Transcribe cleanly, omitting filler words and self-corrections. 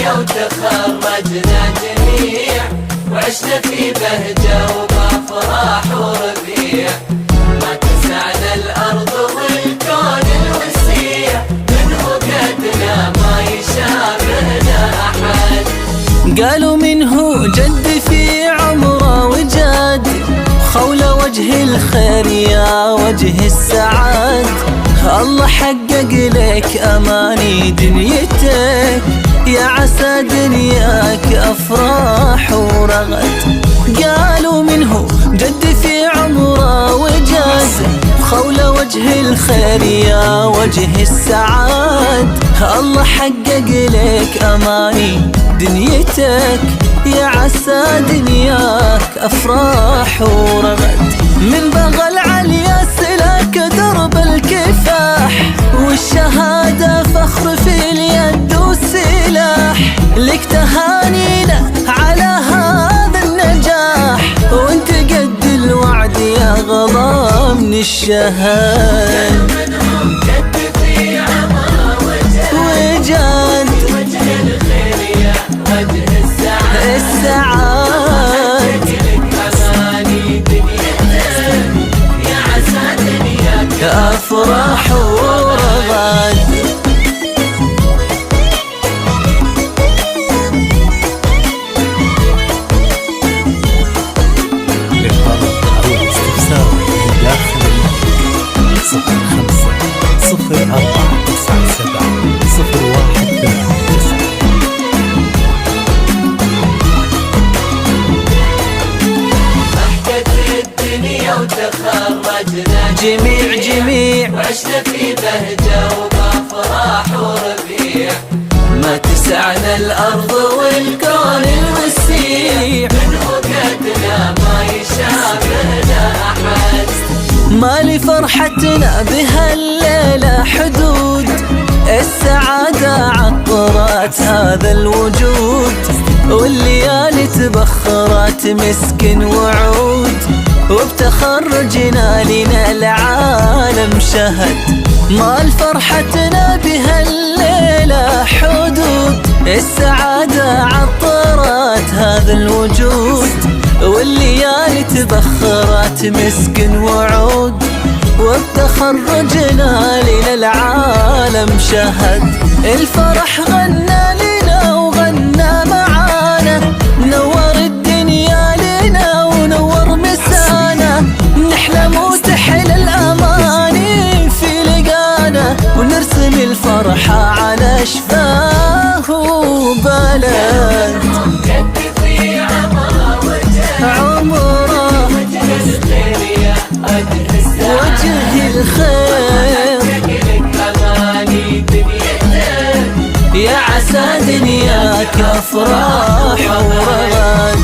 الدنيا وتخرجنا جميع، وعشنا في بهجة وبأفراح وربيع. ما تسعنا الأرض والكون الوسيع، من وقتنا ما يشابهنا أحد. قالوا منه جد في عمره وجاد، خول وجه الخير يا وجه السعاد. الله حقق لك أماني دنيتك، يا عسى دنياك أفراح ورغد. قالوا منه جد في عمره وجاد، خول وجه الخير يا وجه السعاد. الله حقق لك أماني دنيتك، يا عسى دنياك أفراح ورغد. من بغى العليا سلك درب الكفاح، والشهادة فخر في اليد وسلاح. لك تهانينا على هذا النجاح، وانت قد الوعد يا غلا من الشهاد. جد في عمره وجاد، وجه الخير يا وجه السعاد. أماني دنيتك، يا عسى دنياك أفراح ورغد. للطلب أو الاستفسار من داخل المملكة 05-0497-0189. ضحكت الدنيا وتخرجنا جميع وعشنا في بهجة وبأفراح وربيع. ما تسعنا الأرض والكون الوسيع، من وقتنا ما يشابهنا أحد. ما لفرحتنا بهالليلة حدود، السعادة عطرت هذا الوجود. والليالي تبخرت مسك وعود، وبتخرجنا لنا العالم شهد. ما لفرحتنا بهالليلة حدود، السعادة عطرت هذا الوجود. والليالي تبخرت مسك وعود، وبتخرجنا لنا العالم شهد. الفرح غنى لنا وغنى معانا، نور الدنيا لنا ونور مسانا. نحلم وتحلى الأماني في لقانا، ونرسم الفرحة على شفاه وبلد. جد في عمره وجه الخير يا وجه الخير، أماني دنيتك، يا عسى دنياك أفراح ورغد.